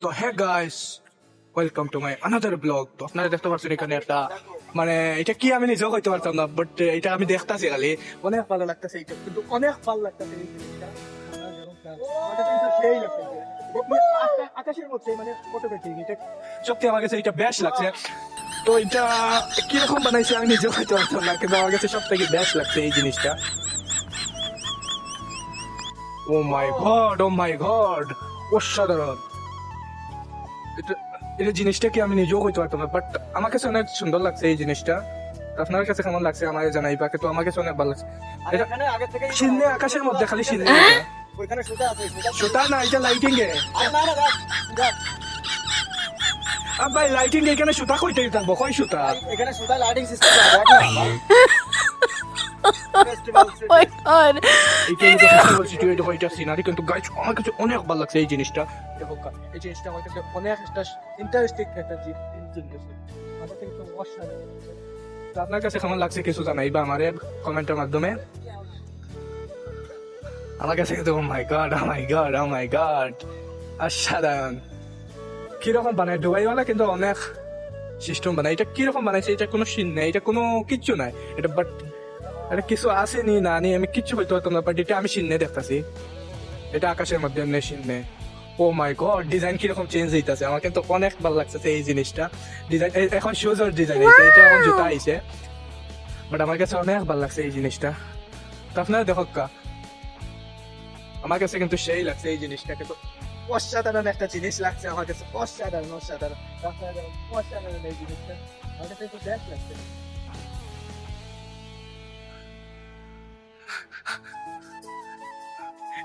তো হ্যাঁ guys, welcome to my another blog. তো আপনারা দেখতে পাচ্ছেন এখানে একটা মানে এটা কি আমি নিজেও হইতে পারতাম না, বাট এটা আমি দেখতাছি খালি অনেক ভালো লাগতেছে। এটা কিন্তু অনেক ভালো লাগতেছে এই জিনিসটা। আমার কাছে কিন্তু সেই লাগতেছে। আকাশের মধ্যে মানে ফটোগ্রাফি এটা সত্যি আমার কাছে এটা বেশ লাগছে। তো এটা কিরকম বানাইছে আমি নিজেও হইতে পারতাম না, কিন্তু আমার কাছে সব থেকে বেশ লাগছে এই জিনিসটা। ও মাই গড, ও মাই গড, অসাধারণ। এটা এটা জিনিসটা কি আমি নিজেও হইতে পারতাম না, বাট আমার কাছে অনেক সুন্দর লাগছে এই জিনিসটা। আপনার কাছে কেমন লাগছে আমাকে জানাইবা, কিন্তু আমার কাছে অনেক ভালো লাগছে। এটা এখানে আগে থেকে শূন্য আকাশের মধ্যে খালি শূন্য, ওইখানে সুতা আছে সুতা না, এটা লাইটিং এ। না না দেখ আর ভাই লাইটিং এখানে সুতা কইতে থাকবো, কই সুতা? এখানে সুতা লাইটিং সিস্টেম আছে দেখ না ফেস্টিভ্যাল my god. এটা ফেস্টিভ্যাল সিটি, এটা কইটা সিনারি, কিন্তু গাইস আমার কাছে অনেক ভালো লাগছে এই জিনিসটা। দেখো এই জিনিসটা আমার কাছে অনেক একটা ইন্টারেস্টিং একটা জিনিস। আমার কাছে কিন্তু অসাধারণ। তো আপনার কাছে কেমন লাগছে কিছু জানাইবা আমারে কমেন্টের মাধ্যমে। আমার কাছে কিন্তু ও মাই গড, ও মাই গড, ও মাই গড, অসাধারণ। কিরকম বানায় দুবাইওয়ালা কিন্তু অনেক সিস্টেম বানায়। এটা কিরকম বানাইছে, এটা কোনো সিন নেই, এটা কোনো কিচ্ছু নাই এটা, বাট এটা কিছু আছে নি না নি আমি কিচ্ছু বলতে পারতাম না, বাট এটা আমি সিন্নে দেখতেছি। এটা আকাশের মধ্যে এমনি সিন্নে। ও মাই গড, ডিজাইন কিরকম চেঞ্জ হইতাছে, আমার কিন্তু অনেক ভালো লাগছে এই জিনিসটা। ডিজাইন এখন শুজের ডিজাইন হয়েছে, এটা এখন জুতা আইছে, বাট আমার কাছে অনেক ভালো লাগছে এই জিনিসটা। তো আপনারা দেখো আমার কাছে কিন্তু সেই লাগছে এই জিনিসটা, কিন্তু অসাধারণ একটা জিনিস লাগছে আমার কাছে, অসাধারণ অসাধারণ অসাধারণ অসাধারণ এই জিনিসটা আমার কাছে একটু বেশ লাগছে।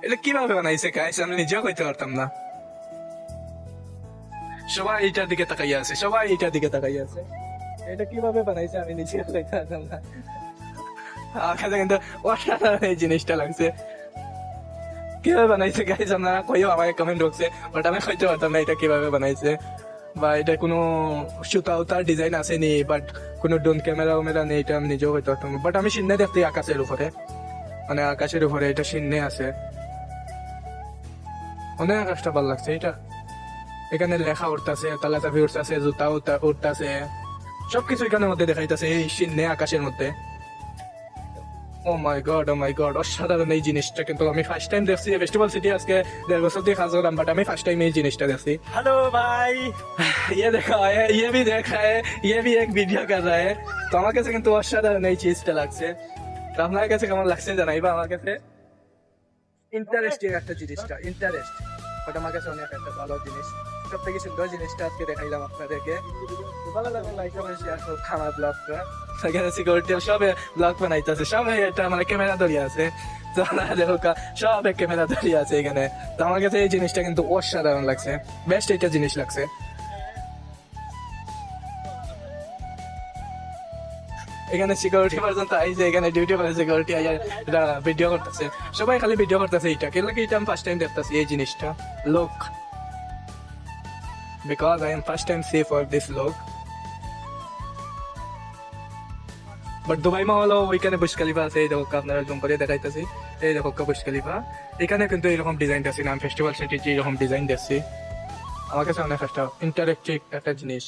এটা কিভাবে বানাইছে গাইস, আমি নিজেও কইতে পারতাম না। সবাই এইটার দিকে তাকাইয়া আছে, সবাই এইটার দিকে তাকাইয়া আছে। এটা কিভাবে বানাইছে আমি নিজেও কইতে পারতাম না। আমার কাছে কিন্তু অসাধারণ এই জিনিসটা লাগছে। কিভাবে বানাইছে গাইস আপনারা কইও আমাকে কমেন্ট বক্সে, বাট আমি কইতে পারতাম না এটা কিভাবে বানাইছে, বা এটা কোনো সুতা উতার ডিজাইন আছে নি, বাট কোনো ড্রোন ক্যামেরা ওমেরা নেই, এটা আমি নিজেও কইতে পারতাম না। বাট আমি সিন্নে দেখতে আকাশের উপরে, মানে আকাশের উপরে এটা সিন্নে আছে। অনেক আকাশটা ভালো লাগছে এটা। এখানে লেখা উঠতেছে, তালাচাবি উঠতেছে, জুতা উঠতেছে, সবকিছু এখানের মধ্যে দেখাইতেছে এই সিন্নে আকাশের মধ্যে। ও মাই গড, ও মাই গড, অসাধারণ এই জিনিসটা। কিন্তু আমি ফার্স্ট টাইম দেখছি ফেস্টিভ্যাল সিটি, আজকে 1.5 বছর দিয়ে কাজ করলাম, বাট আমি ফার্স্ট টাইম এই জিনিসটা দেখছি। हेलो भाई ये देखा है, ये भी देखा है, ये भी एक वीडियो कर रहा है। তো আমার কাছে কিন্তু অসাধারণ এই চিজটা লাগছে। তো আপনার কাছে কেমন লাগছে জানাইবা আমার কাছে। ইন্টারেস্টিং একটা জিনিসটা, ইন্টারেস্ট, বাট আমার কাছে অনেক একটা ভালো জিনিস। সব থেকে সুন্দর জিনিসটা আজকে দেখাইলাম আপনাদেরকে। তো ভালো লাগলো, লাইক কমেন্ট শেয়ার করুন আমার ব্লগটা। সেখানে সিকিউরিটি সবে ব্লগ বানাইতেছে, সবাই এটা মানে ক্যামেরা ধরিয়ে আছে। তো আপনারা দেখো সবে ক্যামেরা ধরিয়ে আছে এখানে। তো আমার কাছে এই জিনিসটা কিন্তু অসাধারণ লাগছে, বেস্ট একটা জিনিস লাগছে। এখানে সিকিউরিটি পর্যন্ত আইছে, এখানে ডিউটি করে সিকিউরিটি ভিডিও করতেছে, সবাই খালি ভিডিও করতেছে। এটা কেন কি এটা আমি ফার্স্ট টাইম দেখতেছি এই জিনিসটা। লোক, because I am first time see for this লোক। বাট দুবাই মা হলো ওইখানে বুর্জ খলিফা আছে, এই দেখো আপনারা জুম করে দেখাইতেছি, এই দেখো বুর্জ খলিফা। এখানে কিন্তু এরকম ডিজাইন দেখছি না, ফেস্টিভ্যাল সিটি এরকম ডিজাইন দেখছি। আমার কাছে অনেক একটা ইন্টারেক্টিভ একটা জিনিস।